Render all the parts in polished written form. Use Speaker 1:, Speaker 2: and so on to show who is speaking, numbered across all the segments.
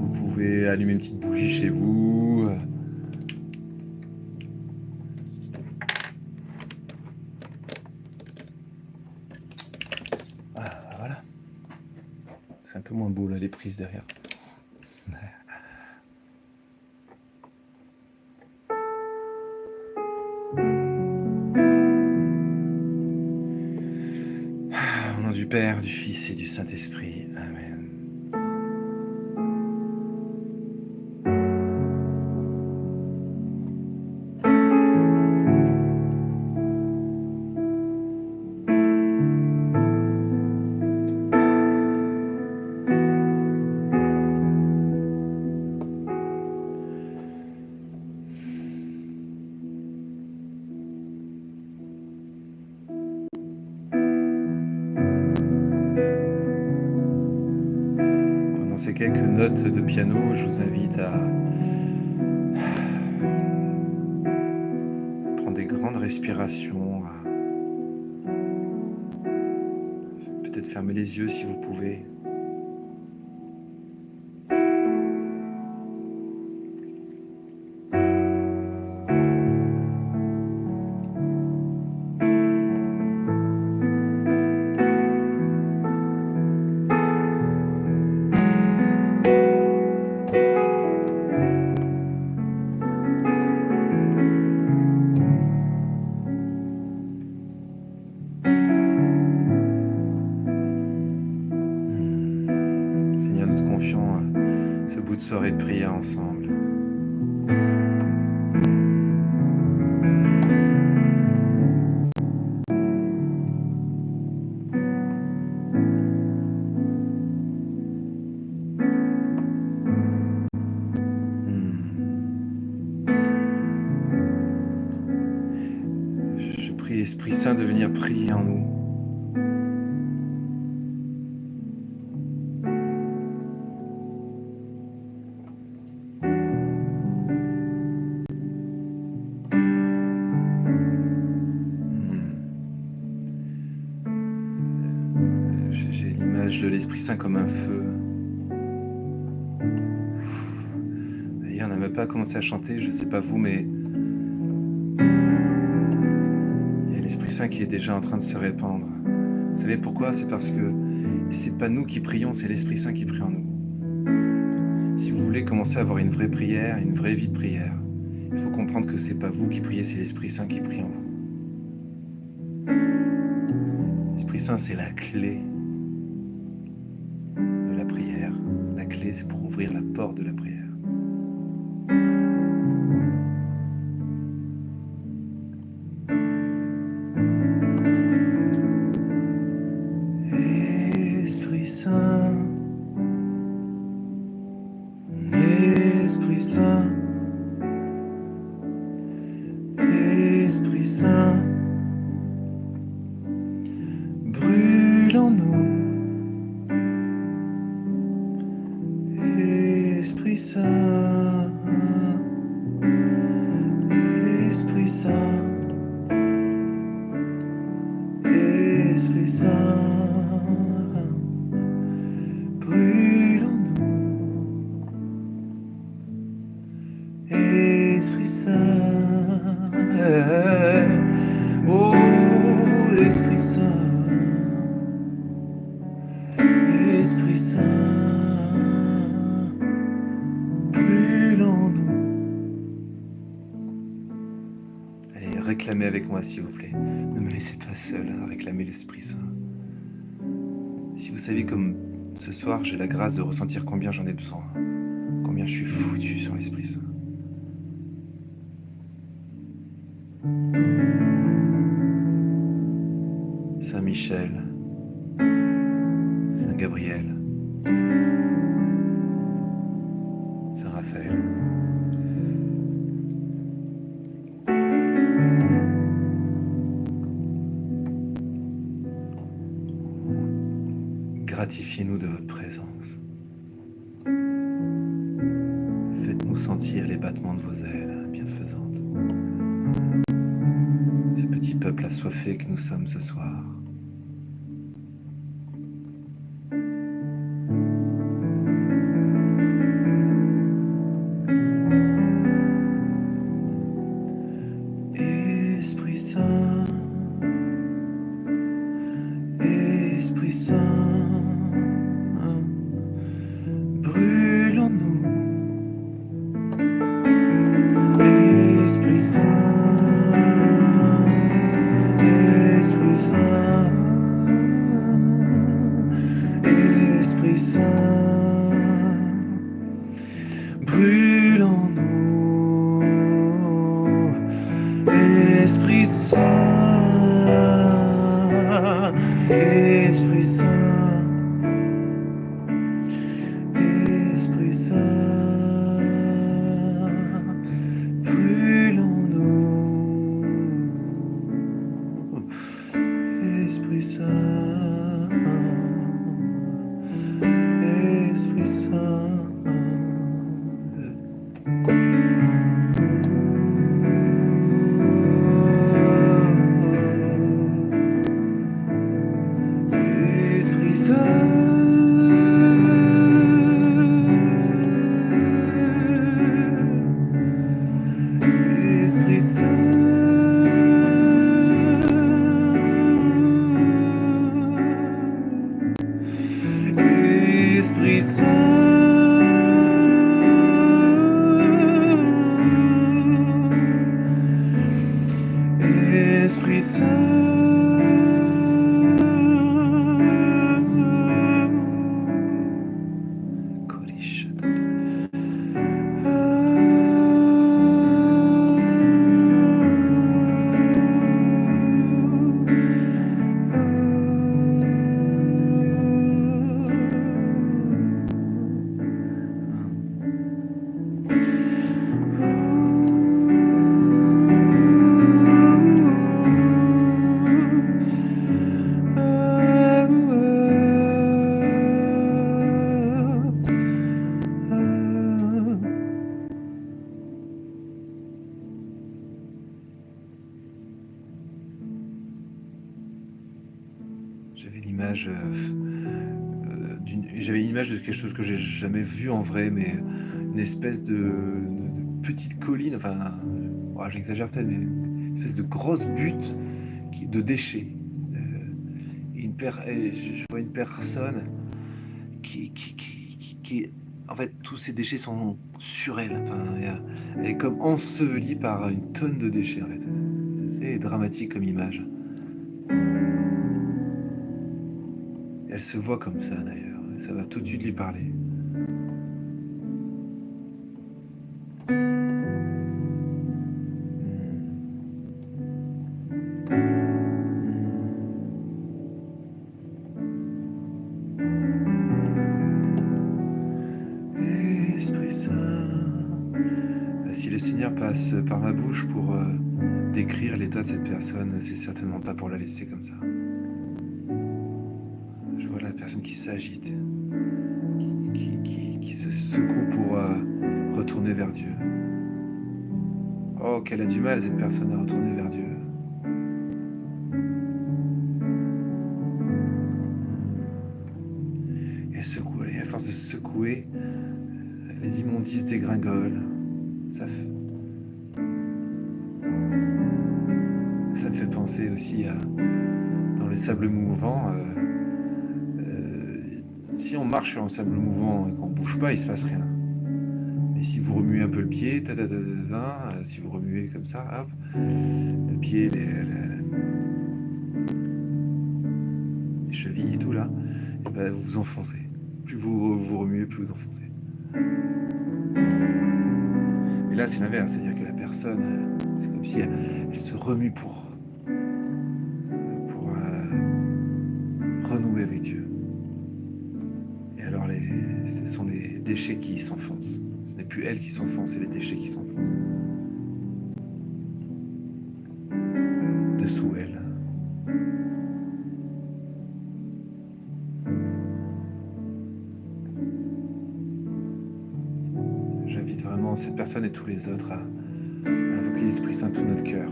Speaker 1: Vous pouvez allumer une petite bougie chez vous. Ah, voilà. C'est un peu moins beau là, les prises derrière. Au nom du Père, du Fils et du Saint-Esprit. Amen. Pendant ces quelques notes de piano, je vous invite à prendre des grandes respirations, à peut-être fermer les yeux si vous pouvez. Seigneur, nous te confions ce bout de soirée de prière ensemble. Je prie l'Esprit Saint de venir prier en nous. J'ai l'image de l'Esprit Saint comme un feu. D'ailleurs, on n'a même pas commencé à chanter, je ne sais pas vous, mais il y a l'Esprit Saint qui est déjà en train de se répandre. Vous savez pourquoi? C'est parce que c'est pas nous qui prions, c'est l'Esprit Saint qui prie en nous. Si vous voulez commencer à avoir une vraie prière, une vraie vie de prière, il faut comprendre que c'est pas vous qui priez, c'est l'Esprit Saint qui prie en vous. L'Esprit Saint, c'est la clé de la prière. La clé, c'est pour ouvrir la porte de la prière. Esprit Saint, Esprit Saint, Esprit Saint, brûle en nous. Esprit Saint, Esprit Saint, Esprit Saint, brûle en nous. Esprit Saint, oh Esprit Saint, Esprit Saint, brûle en nous. Allez, réclamez avec moi s'il vous plaît. Ne me laissez pas seul à réclamer l'Esprit Saint. Si vous savez comme ce soir j'ai la grâce de ressentir combien j'en ai besoin, combien je suis foutu sur l'Esprit Saint. Saint Michel, Saint Gabriel, Saint Raphaël. Gratifiez-nous de votre présence. Faites-nous sentir les battements de vos ailes bienfaisantes. Ce petit peuple assoiffé que nous sommes ce soir. Esprit Saint, brûle en nous. Esprit Saint, Esprit Saint, Esprit Saint, brûle en nous. Esprit Saint, Esprit Saint. Esprit Saint, Esprit Saint, Esprit Saint, Esprit Saint. J'avais l'image de quelque chose que j'ai jamais vu en vrai, mais une espèce de petite colline, enfin, j'exagère peut-être, mais une espèce de grosse butte de déchets. Je vois une personne qui en fait, tous ces déchets sont sur elle. Enfin, elle est comme ensevelie par une tonne de déchets, en fait. C'est dramatique comme image. Elle se voit comme ça, d'ailleurs. Ça va tout de suite lui parler. Esprit Saint. Si le Seigneur passe par ma bouche pour décrire l'état de cette personne, c'est certainement pas pour la laisser comme ça. Je vois la personne qui s'agite, qui se secoue pour retourner vers Dieu. Oh, qu'elle a du mal, cette personne, à retourner vers Dieu. Et elle secoue, et à force de secouer, les immondices dégringolent. Ça me fait penser aussi dans les sables mouvants. Si on marche sur un sable mouvant et qu'on ne bouge pas, il ne se passe rien. Mais si vous remuez un peu le pied, si vous remuez comme ça, hop, le pied, les chevilles et tout là, et ben vous vous enfoncez. Plus vous remuez, plus vous enfoncez. Et là, c'est l'inverse, c'est-à-dire que la personne, c'est comme si elle se remue pour renouer avec Dieu. Et alors, ce sont les déchets qui s'enfoncent. Ce n'est plus elle qui s'enfonce, c'est les déchets qui s'enfoncent. Dessous elle. J'invite vraiment cette personne et tous les autres à invoquer l'Esprit Saint tout notre cœur.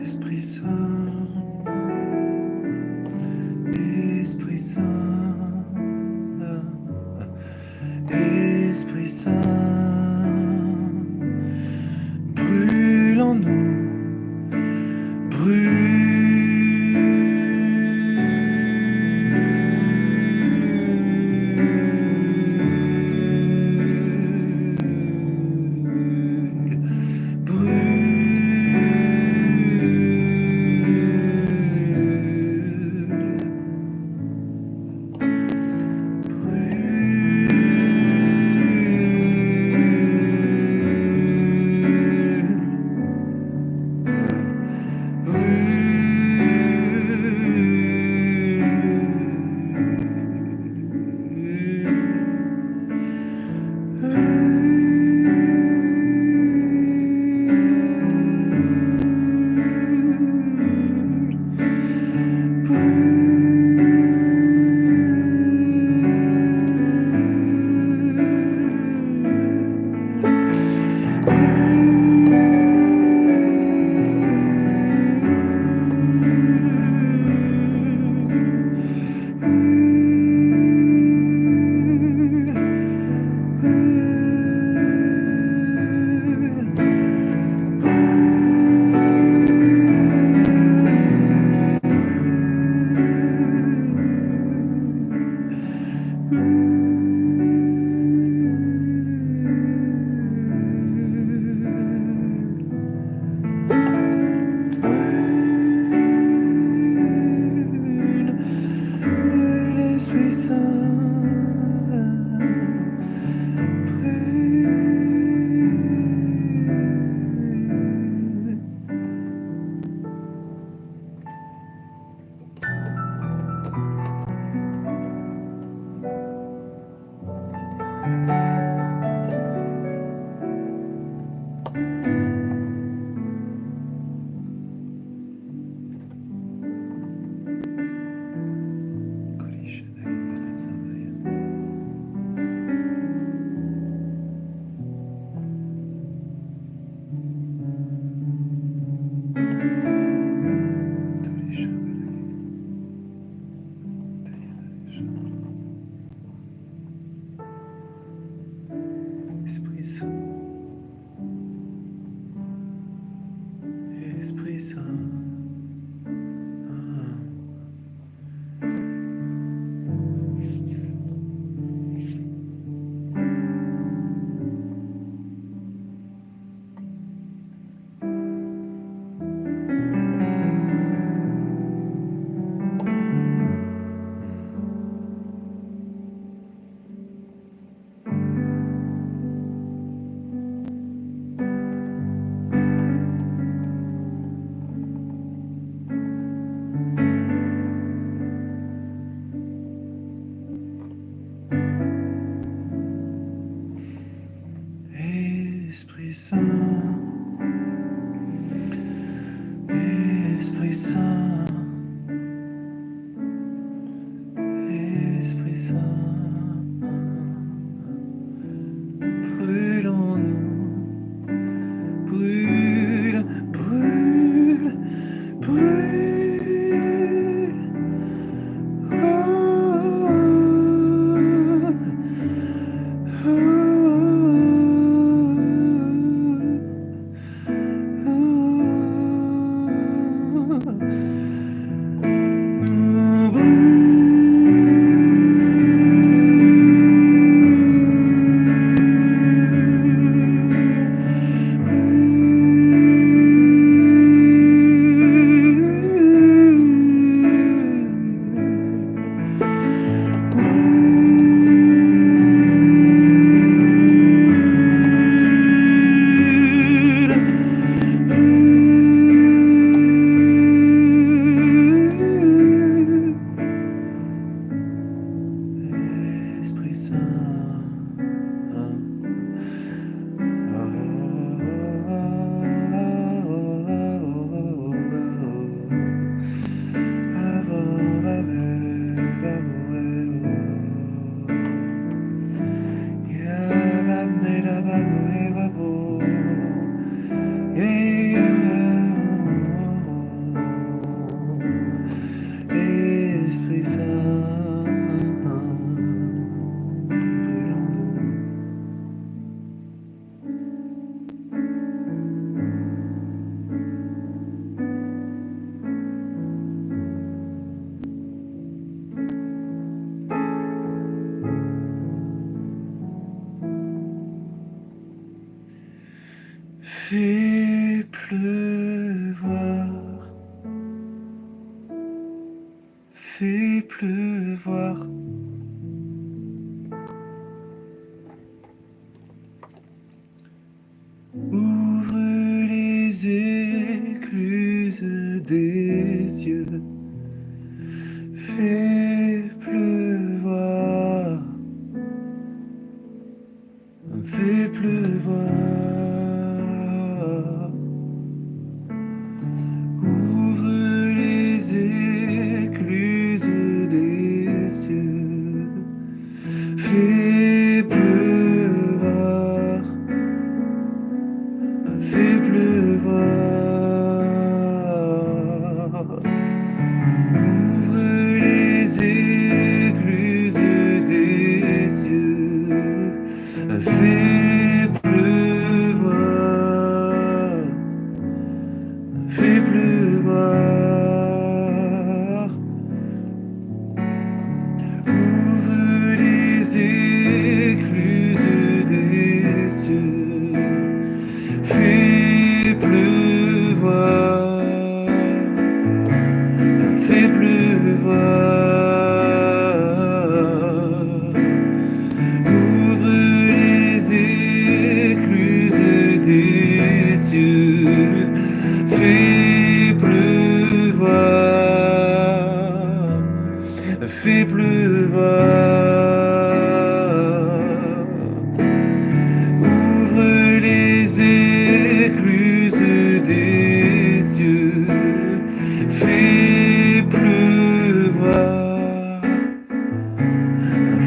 Speaker 1: Esprit Saint, Esprit Saint, Esprit Saint, brûle en nous, brûle L'Esprit Saint. Esprit Saint. Esprit Saint. Esprit Saint, Esprit Saint, Esprit Saint, brûle en nous, brûle, brûle, brûle. Oh, oh, Esprit Saint. Esprit Saint, fais pleuvoir, fais pleuvoir. Ouvre les écluses des yeux, fais pleuvoir, fais pleuvoir.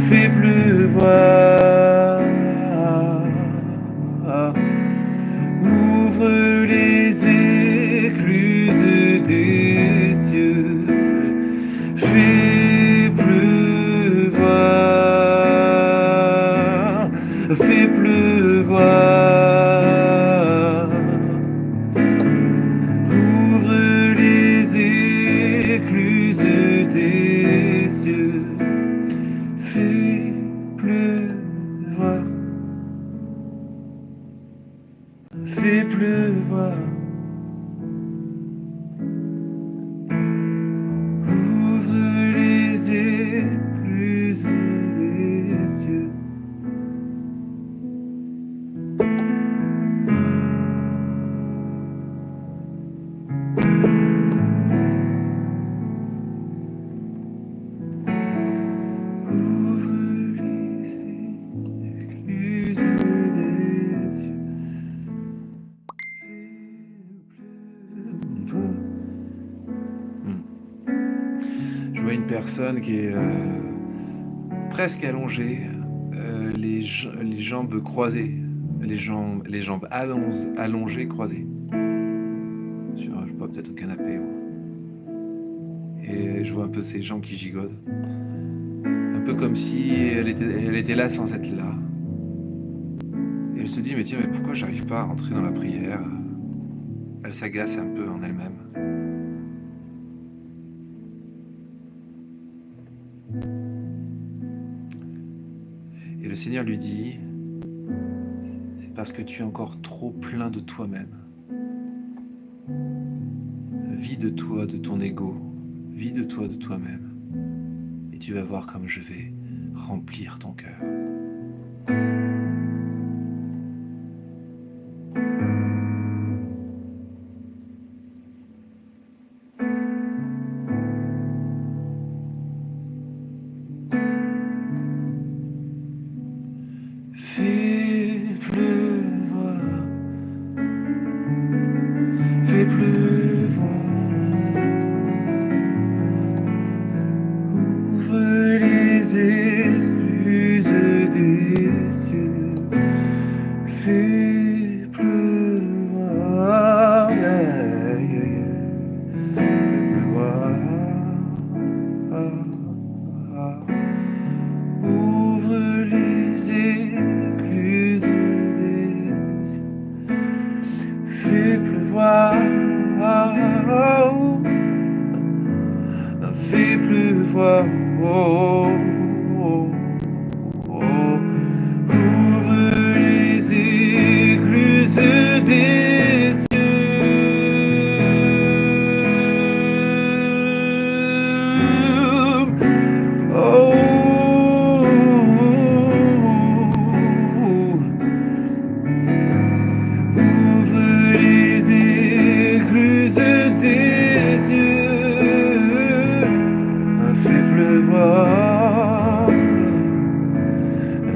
Speaker 1: fais pleuvoir. Ouvre les écluses des cieux, fais pleuvoir, fais pleuvoir. Ouvre les écluses des cieux, fais pleuvoir, fais pleuvoir. Ouvre les écluses des cieux. Je vois une personne qui est presque allongée, les jambes croisées, les jambes allongées, croisées, sur, je sais pas, peut-être au canapé. Et je vois un peu ses jambes qui gigotent, un peu comme si elle était là sans être là. Et elle se dit, mais tiens, mais pourquoi j'arrive pas à rentrer dans la prière? Elle s'agace un peu en elle-même. Et le Seigneur lui dit, c'est parce que tu es encore trop plein de toi-même. Vide-toi de ton ego, vide-toi de toi-même, et tu vas voir comme je vais remplir ton cœur. Fais pleuvoir, fais pleuvoir. Ouvre les écluses des cieux, fais pleuvoir, yeah, yeah, yeah. Fais pleuvoir. Ouvre les écluses des cieux, fais pleuvoir, fais pleuvoir, oh, oh, oh. Ouvre les écluses des cieux, oh.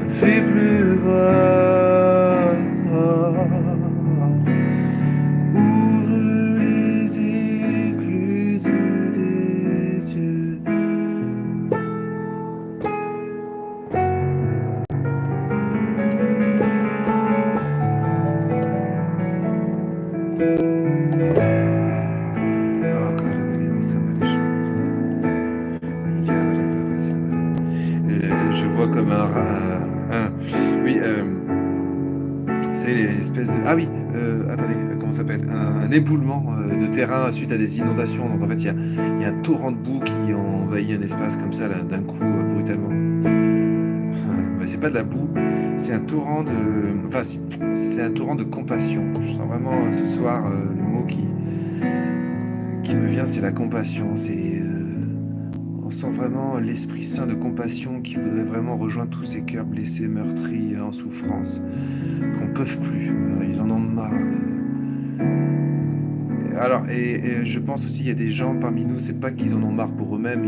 Speaker 1: Fais pleuvoir, ouvre les écluses des cieux. Je vois comme oui, vous savez, les espèces de... Ah oui, attendez, comment ça s'appelle? Un éboulement de terrain suite à des inondations. Donc en fait, il y a un torrent de boue qui envahit un espace comme ça, là, d'un coup, brutalement. Mais c'est pas de la boue, c'est un torrent de... Enfin, c'est un torrent de compassion. Je sens vraiment ce soir, le mot qui me vient, c'est la compassion. On sent vraiment l'Esprit Saint de compassion qui voudrait vraiment rejoindre tous ces cœurs blessés, meurtris, en souffrance, qu'on ne peut plus. Ils en ont marre. Alors, et je pense aussi qu'il y a des gens parmi nous, c'est pas qu'ils en ont marre pour eux-mêmes,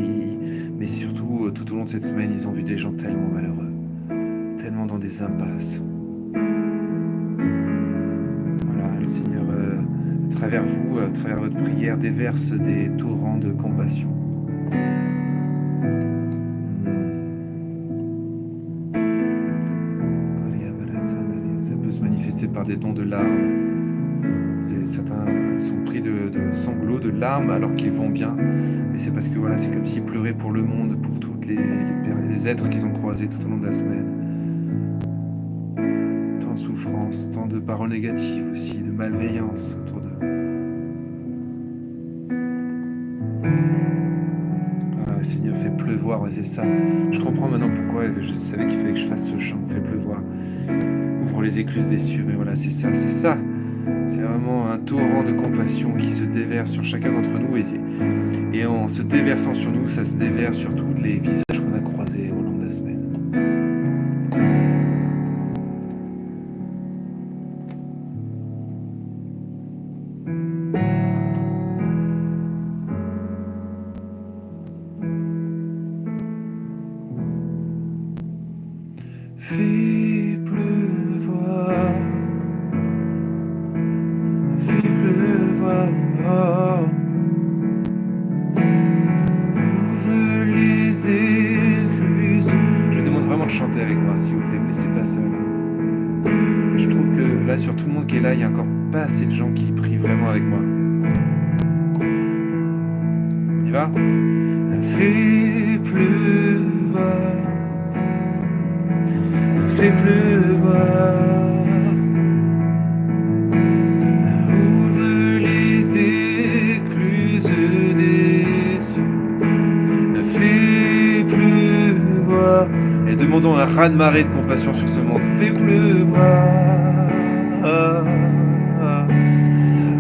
Speaker 1: mais surtout, tout au long de cette semaine, ils ont vu des gens tellement malheureux, tellement dans des impasses. Voilà, le Seigneur, à travers vous, à travers votre prière, déverse des torrents de compassion. passer par des dons de larmes. Certains sont pris de sanglots, de larmes, alors qu'ils vont bien. Mais c'est parce que voilà, c'est comme s'ils pleuraient pour le monde, pour tous les êtres qu'ils ont croisés tout au long de la semaine. Tant de souffrance, tant de paroles négatives aussi, de malveillance autour d'eux. Ah, Seigneur, fais pleuvoir, ouais, c'est ça. Je comprends maintenant pourquoi je savais qu'il fallait que je fasse ce chant, fais pleuvoir. Ouvre les écluses des cieux, mais voilà, c'est ça, c'est ça. C'est vraiment un torrent de compassion qui se déverse sur chacun d'entre nous et en se déversant sur nous, ça se déverse sur tous les visages qu'on a croisés au long de la semaine. Fais pleuvoir. Fais pleuvoir, ouvre les écluses. Je vous demande vraiment de chanter avec moi, s'il vous plaît, ne me laissez pas seul. Je trouve que là, sur tout le monde qui est là, il n'y a encore pas assez de gens qui prient vraiment avec moi. On y va? Fais pleuvoir, fais pleuvoir. Et demandons un raz-de-marée de compassion sur ce monde. Fais pleuvoir.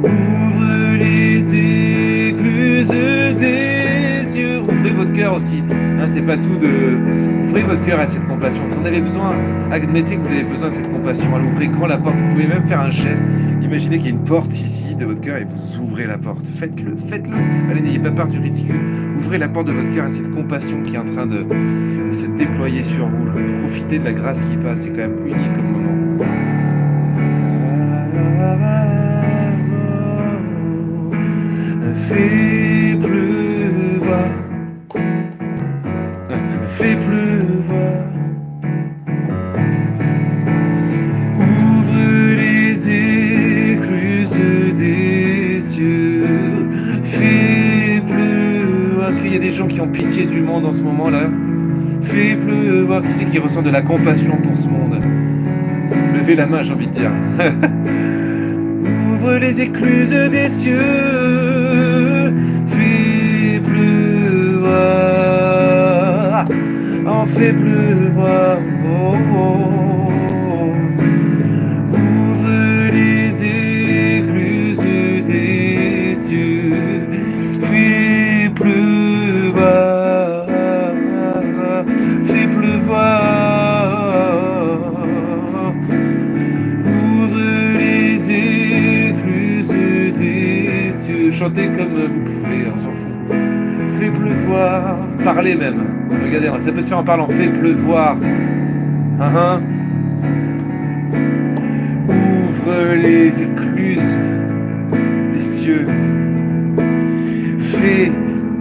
Speaker 1: Ouvre les écluses des yeux. Ouvrez votre cœur aussi. Hein, c'est pas tout de... Ouvrez votre cœur à cette compassion. Vous en avez besoin. Admettez que vous avez besoin de cette compassion. Alors ouvrez grand la porte. Vous pouvez même faire un geste. Imaginez qu'il y a une porte ici de votre cœur et vous ouvrez la porte. Faites-le, faites-le. Allez, n'ayez pas peur du ridicule. Ouvrez la porte de votre cœur à cette compassion qui est en train de se déployer sur vous. Profitez de la grâce qui passe. C'est quand même unique comme moment. Fais pleuvoir. Fais pleuvoir. Ouvre les écluses des cieux. Fais pleuvoir. Est-ce qu'il y a des gens qui ont pitié du monde en ce moment-là? Fais pleuvoir. Qui c'est qui ressent de la compassion pour ce monde? Levez la main, j'ai envie de dire. Ouvre les écluses des cieux. Fais pleuvoir. En fais pleuvoir. Oh, oh. Ouvre les écluses des cieux. Fais pleuvoir. Fais pleuvoir. Ouvre les écluses des cieux. Chantez comme vous pouvez, on s'en fout. Fais pleuvoir. Parlez même. Regardez, ça peut se faire en parlant. Fais pleuvoir. Ouvre les écluses des cieux. Fais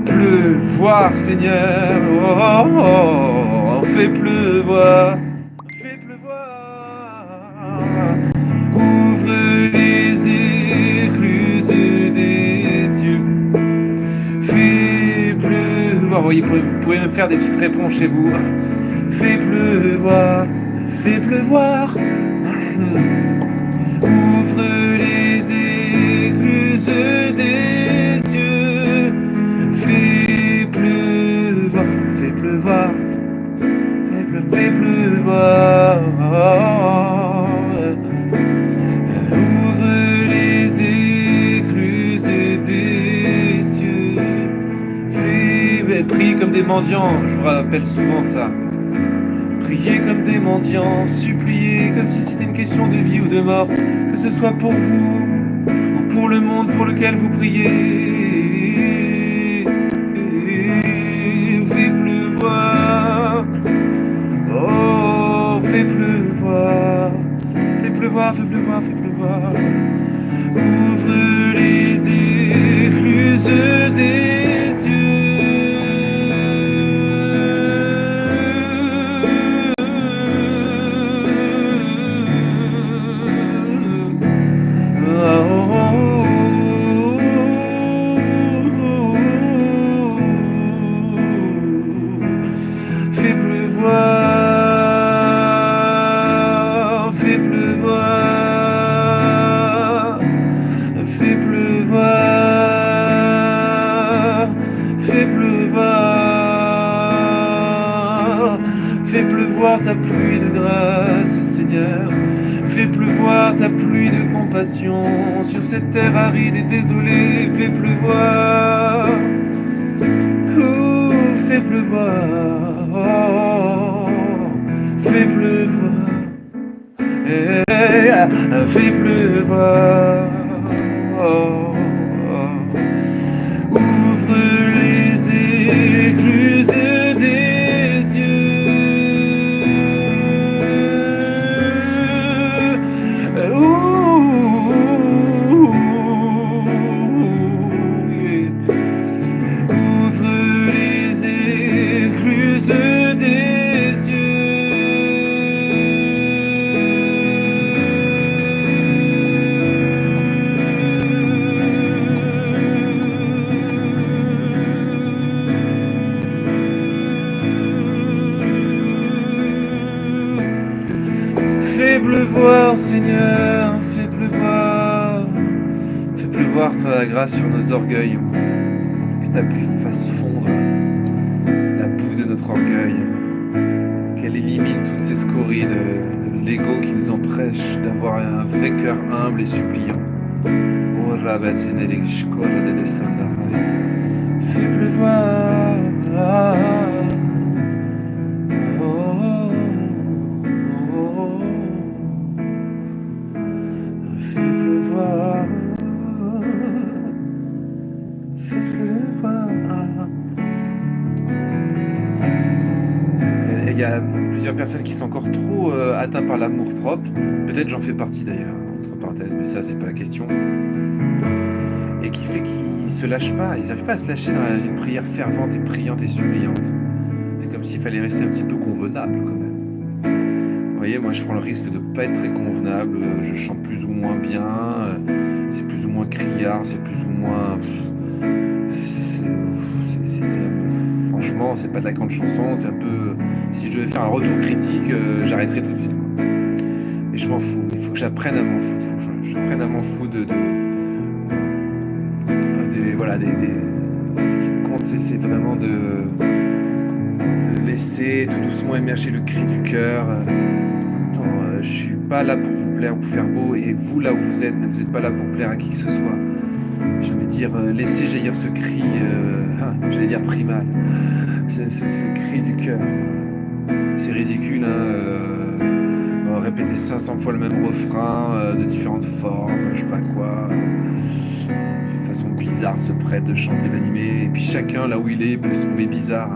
Speaker 1: pleuvoir, Seigneur. Oh, oh, oh. Fais pleuvoir. Fais pleuvoir. Ouvre les écluses des cieux. Fais pleuvoir. Vous pouvez même faire des petites réponses chez vous. Fais pleuvoir. Fais pleuvoir. Ouvre les écluses des cieux. Fais pleuvoir. Fais pleuvoir. Fais pleuvoir. Ouvre les écluses des cieux. Prie comme des mendiants, je vous rappelle souvent ça. Priez comme des mendiants, suppliez comme si c'était une question de vie ou de mort, que ce soit pour vous ou pour le monde pour lequel vous priez. Fais pleuvoir. Oh, fais pleuvoir. Fais pleuvoir, fais pleuvoir, fais pleuvoir. Ouvre les écluses des cieux. pluie de grâce, Seigneur. Fais pleuvoir ta pluie de compassion sur cette terre aride et désolée. Fais pleuvoir, fais pleuvoir, fais pleuvoir, fais pleuvoir. Ouvre les écluses des yeux. Ouvre les écluses des Fais pleuvoir, Seigneur, fais pleuvoir. Fais pleuvoir ta grâce sur nos orgueils. Que ta pluie fasse fondre la boue de notre orgueil. Qu'elle élimine toutes ces scories de l'ego qui nous empêche d'avoir un vrai cœur humble et suppliant. Fais pleuvoir. Fais pleuvoir. Fais pleuvoir. Il y a plusieurs personnes qui sont encore trop atteintes par l'amour-propre. Peut-être j'en fais partie d'ailleurs, entre parenthèses, mais ça c'est pas la question. Et qui fait qu'ils se lâchent pas, ils n'arrivent pas à se lâcher dans une prière fervente et priante et suppliante. C'est comme s'il fallait rester un petit peu convenable quand même. Vous voyez, moi je prends le risque de ne pas être très convenable, je chante plus ou moins bien, c'est plus ou moins criard, c'est plus ou moins... Franchement, c'est pas de la grande chanson, c'est un peu... Si je devais faire un retour critique, j'arrêterais tout de suite. Quoi. Et je m'en fous, il faut que j'apprenne à m'en foutre, il faut que j'apprenne à m'en foutre voilà, ce qui compte, c'est vraiment de laisser tout doucement émerger le cri du cœur. Je suis pas là pour vous plaire, pour faire beau, et vous là où vous êtes pas là pour plaire à qui que ce soit. Je vais dire, laissez jaillir ce cri, j'allais dire primal, ce cri du cœur. C'est ridicule, répéter 500 fois le même refrain, de différentes formes, je sais pas quoi. De façon bizarre se prête de chanter, d'animer, et puis chacun là où il est peut se trouver bizarre.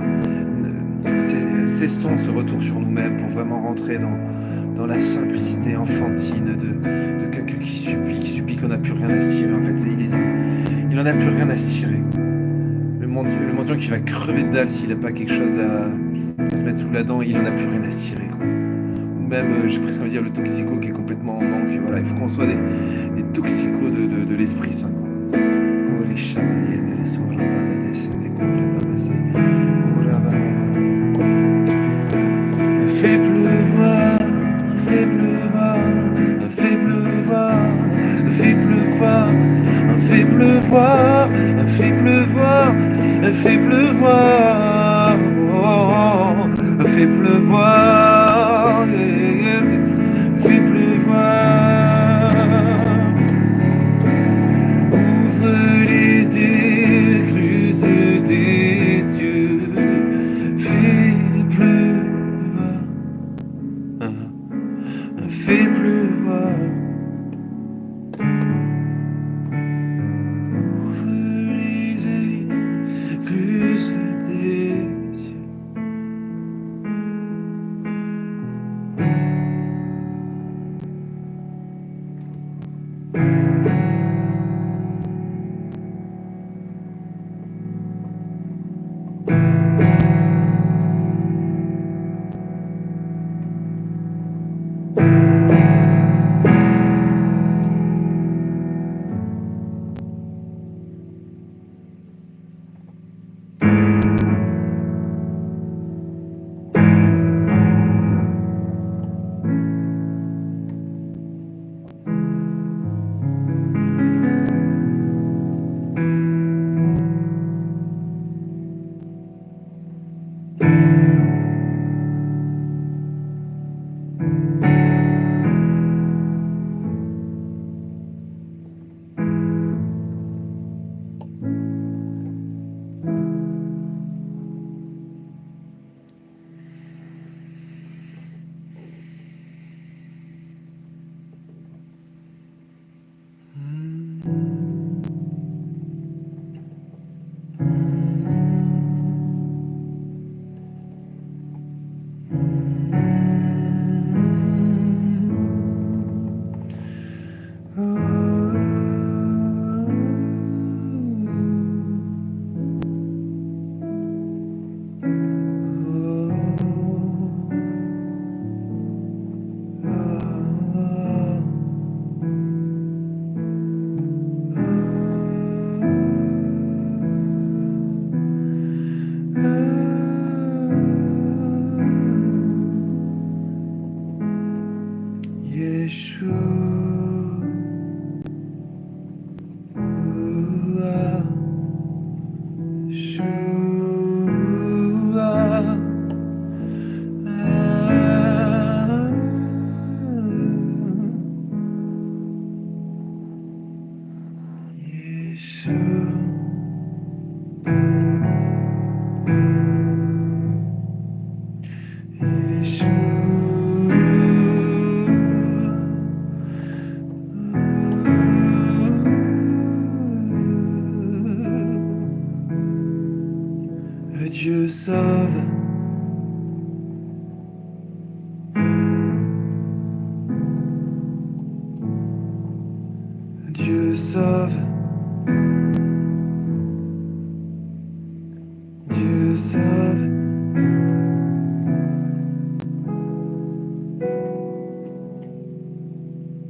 Speaker 1: Cessons ce retour sur nous-mêmes pour vraiment rentrer dans la simplicité enfantine de quelqu'un qui supplie qu'on n'a plus rien à cirer. En fait, il en a plus rien à cirer. Le mendiant qui va crever de dalle s'il n'a pas quelque chose à se mettre sous la dent, il en a plus rien à cirer. Quoi. Ou même, j'ai presque envie de dire le toxico qui est complètement en manque. Voilà, il faut qu'on soit des toxicos de l'Esprit Saint. Fais pleuvoir, fais pleuvoir, fais pleuvoir, fais pleuvoir, fais pleuvoir, fais pleuvoir, fais pleuvoir, fais pleuvoir, fais pleuvoir. Ouvre les écluses des yeux, fais pleuvoir, fais pleuvoir. Ouvre les écluses des yeux. Dieu sauve. Dieu sauve. Dieu sauve.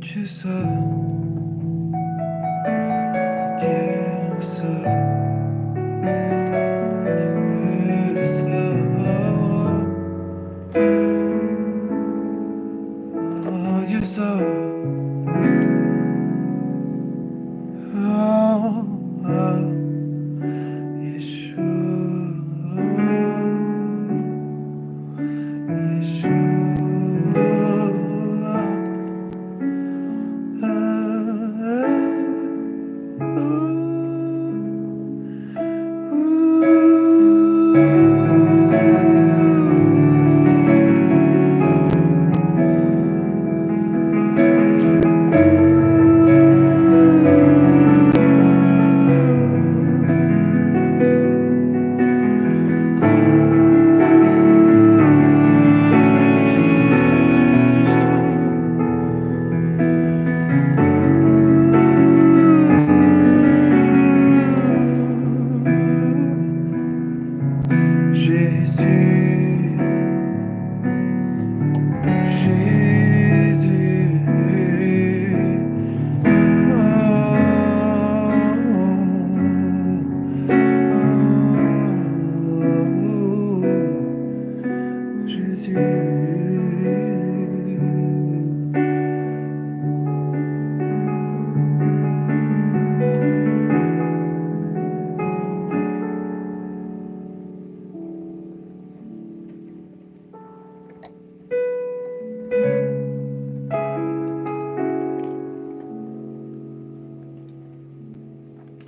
Speaker 1: Dieu sauve. Dieu sauve. Dieu sauve. Oh, oh, Yeshua,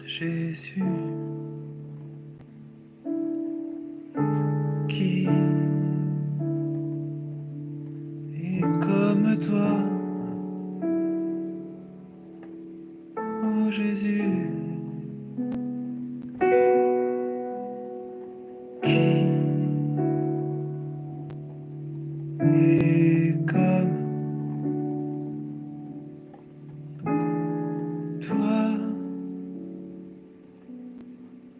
Speaker 1: Jésus, qui est comme toi, oh Jésus, qui est comme toi,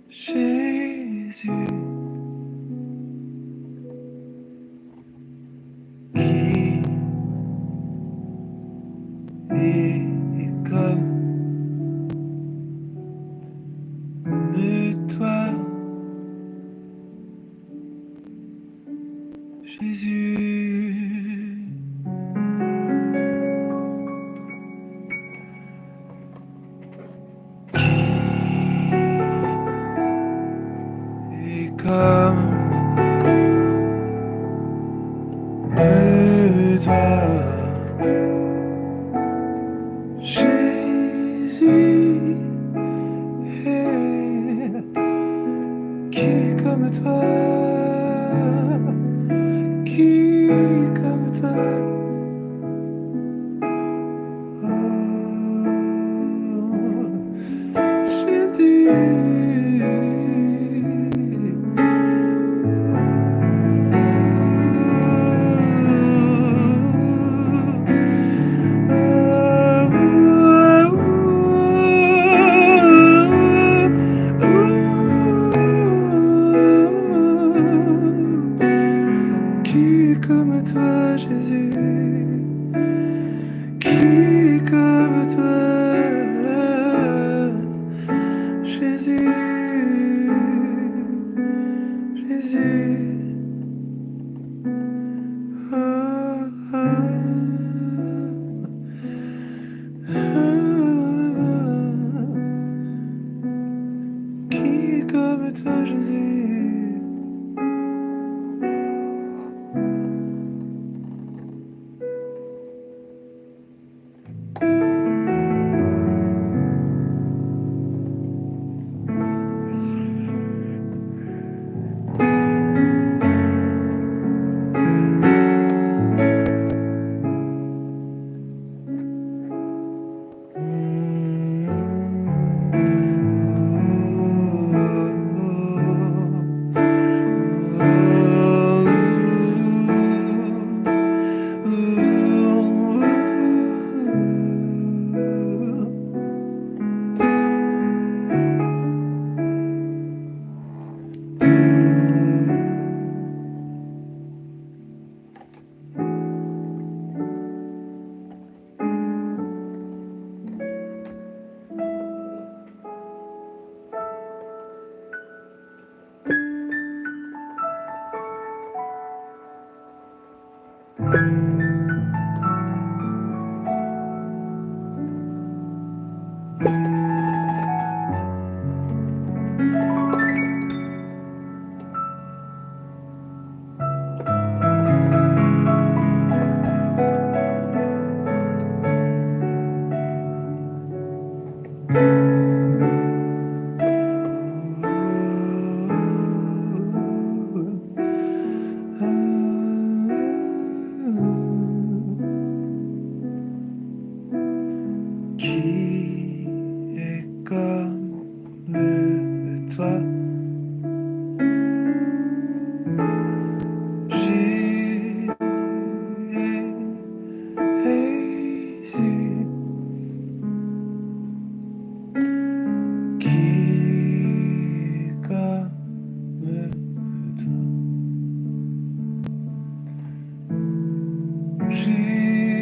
Speaker 1: Jésus, qui est comme toi, Jésus. Qui est comme toi? Jésus,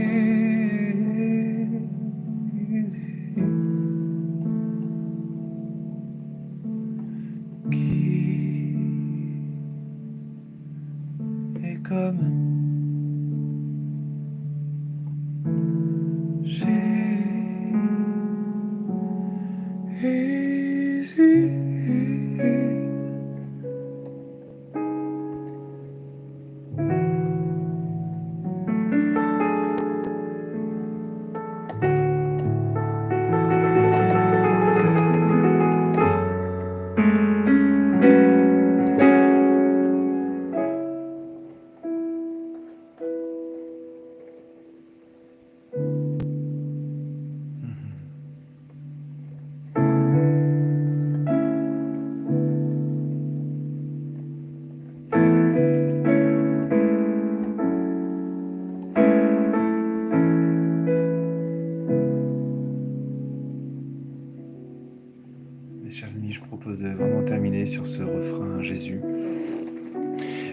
Speaker 1: qui est comme toi? Comme mes chers amis, je propose de vraiment terminer sur ce refrain Jésus.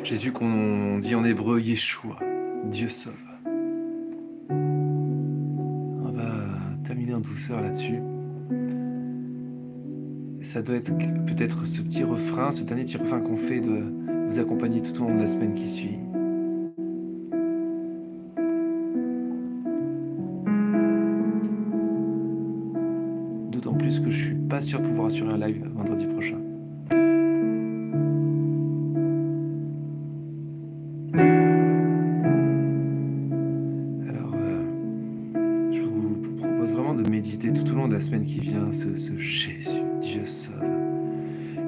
Speaker 1: Jésus qu'on dit en hébreu Yeshua, Dieu sauve. On va terminer en douceur là-dessus. Ça doit être peut-être ce petit refrain, ce dernier petit refrain qu'on fait de vous accompagner tout au long de la semaine qui suit. D'autant plus que je suis pas sûr de pouvoir assurer un live vendredi prochain. Alors, je vous propose vraiment de méditer tout au long de la semaine qui vient ce Jésus, Dieu sauve.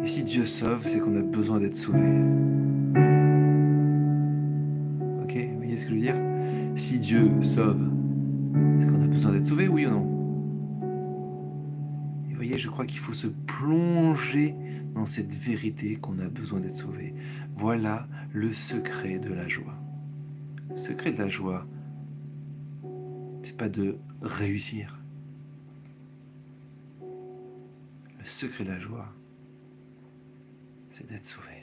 Speaker 1: Et si Dieu sauve, c'est qu'on a besoin d'être sauvé. Ok, vous voyez ce que je veux dire? Si Dieu sauve, c'est qu'on a besoin d'être sauvé, oui ou non? Vous voyez, je crois qu'il faut se plonger dans cette vérité qu'on a besoin d'être sauvé. Voilà le secret de la joie. Le secret de la joie, c'est pas de réussir. Le secret de la joie, c'est d'être sauvé.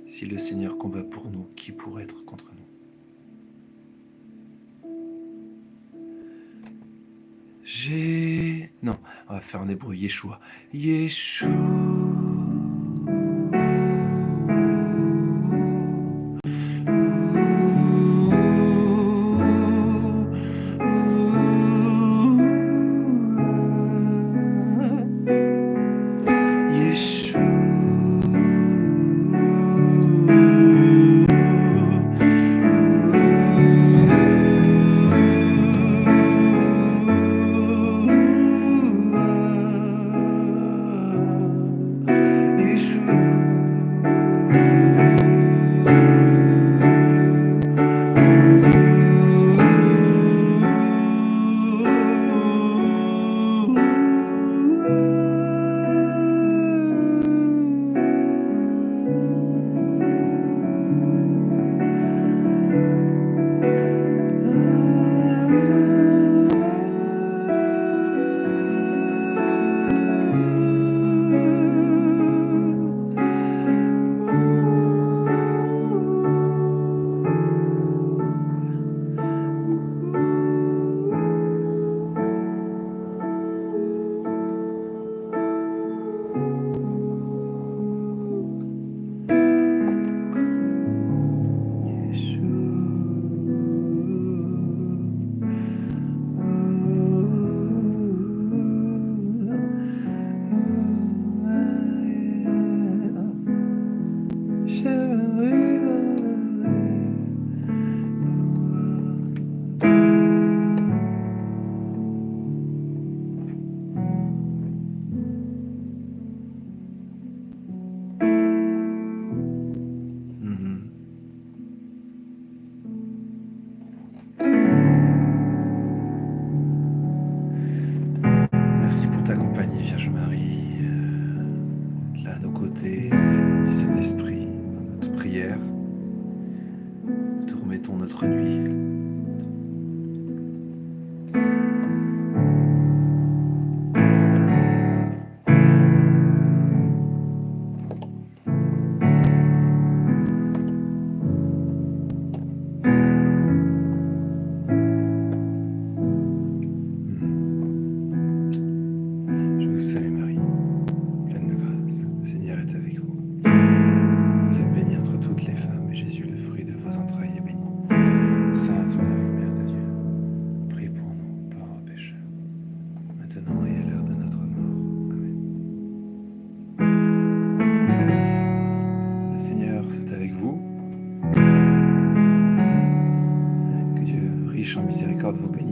Speaker 1: Si le Seigneur combat pour nous, qui pourrait être contre nous? Non, on va faire en hébreu Yeshua. Yeshua. mettons notre nuit. Je vous salue Marie, pleine de grâce, le Seigneur est avec vous. Vous êtes bénie entre toutes les femmes, et Jésus, le fruit de vos entrailles, est béni. Sainte Marie, Mère de Dieu, priez pour nous, pauvres pécheurs, maintenant et à l'heure de notre mort. Amen. Le Seigneur soit avec vous. Que Dieu, riche en miséricorde, vous bénisse.